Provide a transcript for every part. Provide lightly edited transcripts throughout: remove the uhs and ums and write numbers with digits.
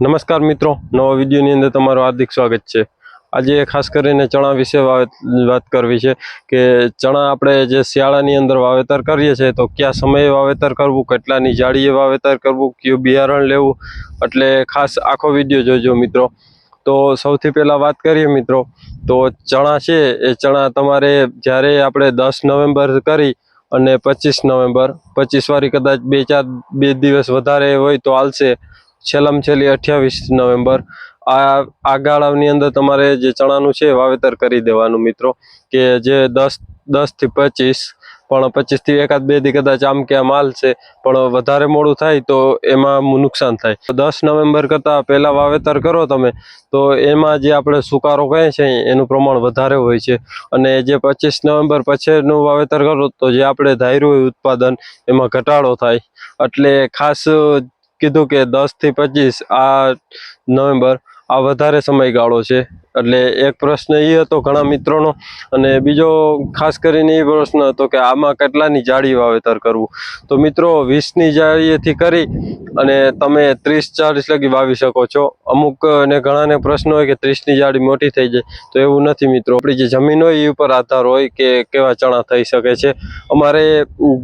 નમસ્કાર મિત્રો, નવા વિડીયોની અંદર તમારું હાર્દિક સ્વાગત છે। આજે ખાસ કરીને ચણા વિશે વાત કરવી છે કે ચણા આપણે જે શિયાળાની અંદર વાવેતર કરીએ છીએ તો કયા સમયે વાવેતર કરવું, કેટલાની જાડીએ વાવેતર કરવું, કયું બિયારણ લેવું, એટલે ખાસ આખો વિડીયો જોજો મિત્રો। તો સૌથી પહેલાં વાત કરીએ મિત્રો, તો ચણા છે એ ચણા તમારે જ્યારે આપણે 10 નવેમ્બર કરી અને 25 નવેમ્બર, 25 વાળી કદાચ બે દિવસ વધારે હોય તો હાલશે, છેલ્લામાં છેલ્લી 28 નવેમ્બર આ ગાળાની અંદર તમારે જે ચણાનું છે વાવેતર કરી દેવાનું મિત્રો। કે જે 10 થી 25, પણ 25 થી એકાદ બે દી કદાચ આમ કે આમ હાલશે, પણ વધારે મોડું થાય તો એમાં નુકસાન થાય। 10 નવેમ્બર કરતાં પહેલાં વાવેતર કરો તમે તો એમાં જે આપણે સુકારો કહે છે એનું પ્રમાણ વધારે હોય છે, અને જે 25 નવેમ્બર પછીનું વાવેતર કરો તો જે આપણે ધાર્યું હોય ઉત્પાદન એમાં ઘટાડો થાય। એટલે ખાસ કીધું કે 10 થી 25 આ નવેમ્બર આ વધારે સમયગાળો છે। એટલે એક પ્રશ્ન એ હતો ઘણા મિત્રોનો, અને બીજો ખાસ કરીને એ પ્રશ્ન હતો કે આમાં કેટલાની જાડી વાવેતર કરવું। તો મિત્રો 20ની જાળીએથી કરી અને તમે 30-40 લગી વાવી શકો છો। અમુક ને ઘણાને પ્રશ્ન હોય કે 30ની જાડી મોટી થઈ જાય, તો એવું નથી મિત્રો। આપણી જે જમીન હોય એ ઉપર આધાર હોય કે કેવા ચણા થઈ શકે છે। અમારે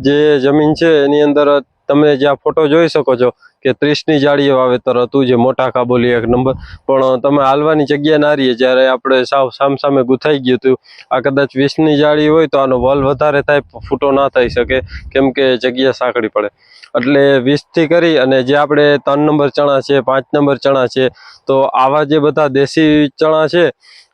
જે જમીન છે એની અંદર તમે જ્યાં ફોટો જોઈ શકો છો કે 30ની જાડીએ વાવેતર હતું, જે મોટા કાબુલી 1 નંબર, પણ તમે હાલવાની જગ્યા ના રહીએ જ્યારે આપણે સામે ગુથાઈ ગયું હતું। આ કદાચ 20ની જાડી હોય તો આનો વલ વધારે થાય, ફૂટો ના થઈ શકે કેમ કે જગ્યા સાંકડી પડે। એટલે 20થી કરી અને જે આપણે 3 નંબર ચણા છે, 5 નંબર ચણા છે, તો આવા જે બધા દેશી ચણા છે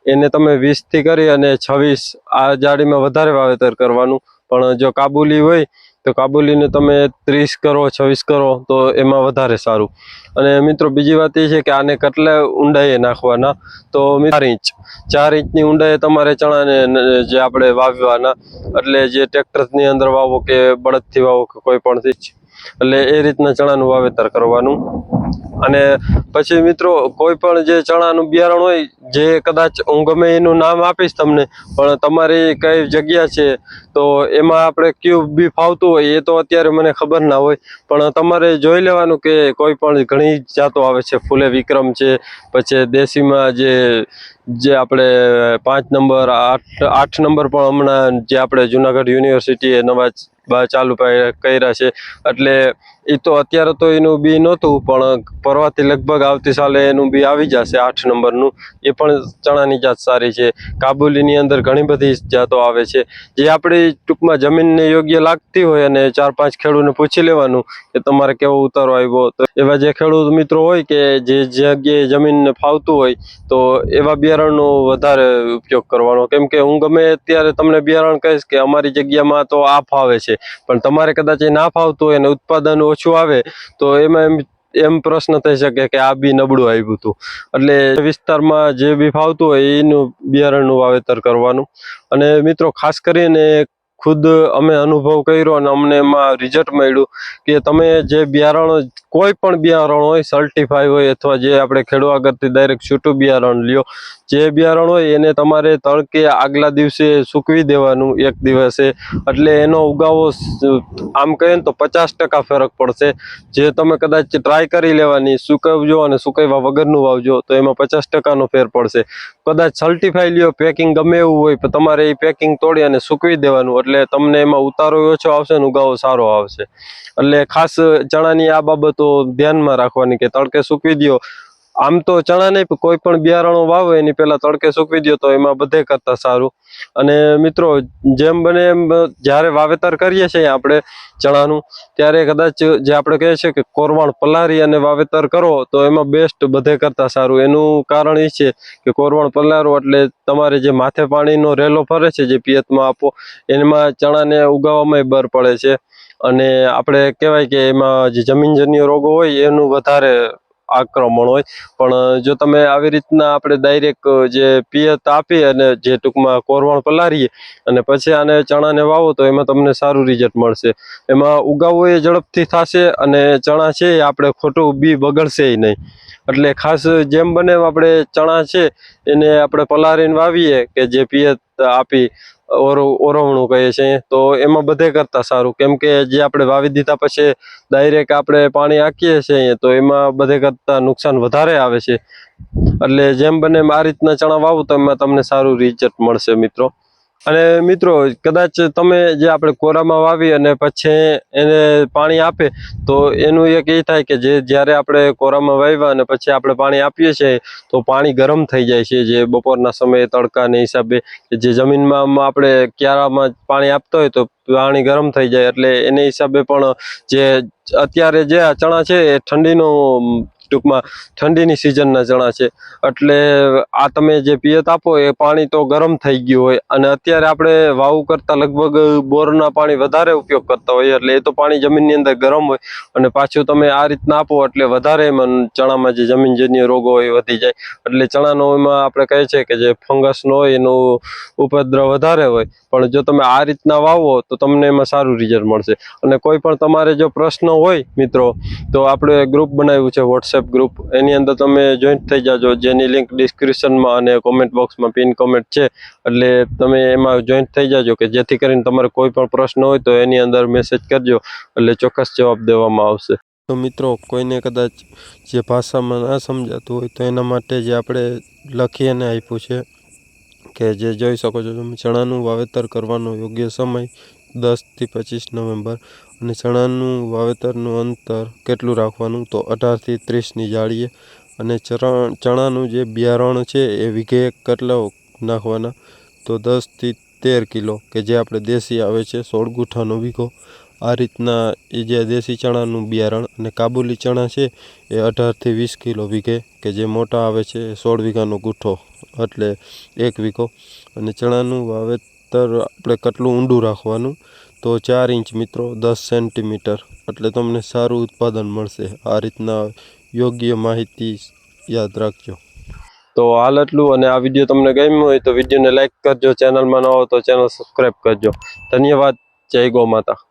એને તમે 20થી કરી અને 26 આ જાડીમાં વધારે વાવેતર કરવાનું। પણ જો કાબુલી હોય તો કાબુલીને તમે 30 કરો, 26 કરો તો એમાં વધારે સારું। અને મિત્રો બીજી વાત એ છે કે આને કેટલા ઊંડાઈએ નાખવાના, તો 4 ઇંચની ઊંડાઈએ તમારે ચણાને જે આપણે વાવવાના, એટલે જે ટ્રેક્ટરની અંદર વાવો કે બળદથી વાવો કે કોઈ પણથી જ, એટલે એ રીતના ચણાનું વાવેતર કરવાનું। અને પછી મિત્રો કોઈ પણ જે ચણાનું બિયારણ હોય, જે કદાચ હું ગમે એનું નામ આપીશ તમને, પણ તમારી કઈ જગ્યા છે તો એમાં આપણે કયું બી ફાવતું હોય એ તો અત્યારે મને ખબર ના હોય, પણ તમારે જોઈ લેવાનું કે કોઈ પણ ઘણી જાતો આવે છે। ફૂલે વિક્રમ છે, પછી દેશીમાં જે આપણે 5 નંબર, 8 નંબર પણ હમણાં જે આપણે જુનાગઢ યુનિવર્સિટીએ નવા ચાલુ કર્યા છે, એટલે એ તો અત્યારે તો એનું બી નહોતું, પણ પરવાથી લગભગ આવતી સાલે એનું બી આવી જશે 8 નંબરનું। એ પણ ચણાની જાત સારી છે। કાબુલીની અંદર ઘણી બધી જાતો આવે છે, જે આપણી ટૂંકમાં જમીનને યોગ્ય લાગતી હોય, અને 4-5 ખેડૂતને પૂછી લેવાનું કે તમારે કેવો ઉતારો આવ્યો। તો એવા જે ખેડૂત મિત્રો હોય કે જે જગ્યાએ જમીનને ફાવતું હોય તો એવા બિયારણનો વધારે ઉપયોગ કરવાનો, કેમ કે હું ગમે ત્યારે તમને બિયારણ કહીશ કે અમારી જગ્યામાં તો આ ફાવે છે, પણ તમારે કદાચ એ ના ફાવતું હોય અને ઉત્પાદન ઓછું આવે તો એમાં એમ પ્રશ્ન થઈ શકે કે આ બી નબળું આવ્યું હતું। એટલે વિસ્તારમાં જે બી ફાવતું હોય એનું બિયારણનું વાવેતર કરવાનું। અને મિત્રો ખાસ કરીને ખુદ અમે અનુભવ કર્યો અને અમને એમાં રિઝલ્ટ મળ્યું કે તમે જે બિયારણ, કોઈ પણ બિયારણ હોય, સર્ટિફાઈ હોય અથવા જે આપણે ખેડૂત આગળથી ડાયરેક્ટ છૂટું બિયારણ લ્યો, જે બિયારણ હોય એને તમારે તડકે આગલા દિવસે સૂકવી દેવાનું 1 દિવસે, એટલે એનો ઉગાવો આમ કહીએ ને તો 50% ફરક પડશે। જે તમે કદાચ ટ્રાય કરી લેવાની, સુકવજો અને સુકવ્યા વગરનું વાવજો તો એમાં 50%નો ફેર પડશે। કદાચ સર્ટિફાઈ લ્યો, પેકિંગ ગમે એવું હોય, પણ તમારે એ પેકિંગ તોડી અને સૂકવી દેવાનું, એટલે તમને એમાં ઉતારો ઓછો આવશે અને ઉગાવો સારો આવશે। એટલે ખાસ ચણાની આ બાબતો ધ્યાનમાં રાખવાની કે તડકે સૂકવી દો। આમ તો ચણા નહીં, કોઈ પણ બિયારણો વાવો એની પહેલા તડકે સૂકવી દો તો એમાં બધે કરતાં સારું। અને મિત્રો જેમ બને એમ જ્યારે વાવેતર કરીએ છીએ આપણે ચણાનું, ત્યારે કદાચ જે આપણે કહે છે કે કોરવાણ પલારી અને વાવેતર કરો તો એમાં બેસ્ટ બધે કરતાં સારું। એનું કારણ એ છે કે કોરવાણ પલારો એટલે તમારે જે માથે પાણીનો રેલો ફરે છે, જે પિયતમાં આપો, એમાં ચણાને ઉગાવવામાં બર પડે છે, અને આપણે કહેવાય કે એમાં જે જમીનજન્ય રોગો હોય એનું વધારે આક્રમણ હોય। પણ જો તમે આવી રીતના આપણે ડાયરેક્ટ જે પિયત આપી અને જે ટૂંકમાં કોરવાણ પલારીએ અને પછી આને ચણાને વાવો તો એમાં તમને સારું રિઝલ્ટ મળશે। એમાં ઉગાવો એ ઝડપથી થશે અને ચણા છે એ આપણે ખોટું બી બગડશે નહીં। એટલે ખાસ જેમ બને આપણે ચણા છે એને આપણે પલારીને વાવીએ કે જે પિયત આપી ઓરવણું કહીએ છીએ, તો એમાં બધે કરતાં સારું. કેમ કે જે આપણે વાવી દીધા પછી ડાયરેક્ટ આપણે પાણી આંકીએ છીએ તો એમાં બધે કરતાં નુકસાન વધારે આવે છે. એટલે જેમ બને એમ આ રીતના ચણા વાવો તો એમાં તમને સારું રિઝલ્ટ મળશે મિત્રો. અને મિત્રો કદાચ તમે જે આપણે કોરામાં વાવી અને પછી એને પાણી આપે તો એનું એક એ થાય કે જ્યારે આપણે કોરામાં વાવ્યા અને પછી આપણે પાણી આપીએ છીએ તો પાણી ગરમ થઈ જાય છે. જે બપોરના સમયે તડકાના હિસાબે જે જમીનમાં આપણે ક્યારામાં પાણી આપતા હોય તો પાણી ગરમ થઈ જાય, એટલે એને હિસાબે પણ જે અત્યારે જે આ ચણા છે એ ટૂંકમાં ઠંડીની સિઝનના ચણા છે. એટલે આ તમે જે પિયત આપો એ પાણી તો ગરમ થઈ ગયું હોય, અને અત્યારે આપણે વાવું કરતાં લગભગ બોરના પાણી વધારે ઉપયોગ કરતા હોઈએ, એટલે એ તો પાણી જમીનની અંદર ગરમ હોય અને પાછું તમે આ રીતના આપો એટલે વધારે એમાં ચણામાં જે જમીનજન્ય રોગો હોય એ વધી જાય. એટલે ચણાનો એમાં આપણે કહે છે કે જે ફંગસનો હોય એનું ઉપદ્રવ વધારે હોય. પણ જો તમે આ રીતના વાવો તો તમને એમાં સારું રિઝલ્ટ મળશે. અને કોઈ પણ તમારે જો પ્રશ્ન હોય મિત્રો તો આપણે ગ્રુપ બનાવ્યું છે, વોટ્સએપ ગ્રુપ, એની અંદર તમે જોઈન્ટ થઈ જાજો, જેની લિંક ડિસ્ક્રિપ્શનમાં અને કોમેન્ટ બોક્સમાં પિન કોમેન્ટ છે. એટલે તમે એમાં જોઈન્ટ થઈ જાજો કે જેથી કરીને તમારે કોઈ પણ પ્રશ્ન હોય તો એની અંદર મેસેજ કરજો, એટલે ચોક્કસ જવાબ દેવામાં આવશે. તો મિત્રો કોઈને કદાચ જે ભાષામાં ના સમજાતું હોય તો એના માટે જે આપણે લખી અને આપ્યું છે કે જે જોઈ શકો છો તમે, ચણાનું વાવેતર કરવાનો યોગ્ય સમય 10 થી 25 નવેમ્બર, અને ચણાનું વાવેતરનું અંતર કેટલું રાખવાનું તો 18 થી 30ની જાળીએ, અને ચણાનું જે બિયારણ છે એ વીઘે કેટલા નાખવાના તો 10 થી 13 કિલો, કે જે આપણે દેશી આવે છે 16 ગુઠાનો વીઘો. આ રીતના એ જે દેશી ચણાનું બિયારણ, અને કાબુલી ચણા છે એ 18 થી 20 કિલો વીઘે, કે જે મોટા આવે છે 16 વીઘાનો ગુઠ્ઠો એટલે 1 વીઘો. અને ચણાનું વાવેતર આપણે કેટલું ઊંડું રાખવાનું તો 4 ઇંચ મિત્રો, 10 સેન્ટીમીટર, એટલે તમને સારું ઉત્પાદન મળશે. આ રીતના યોગ્ય માહિતી યાદ રાખજો. તો હાલ એટલું, અને આ વિડીયો તમને ગમ્યો હોય તો વિડીયોને લાઈક કરજો, ચેનલમાં ન હો તો ચેનલ સબસ્ક્રાઈબ કરજો. ધન્યવાદ. જય ગૌ માતા.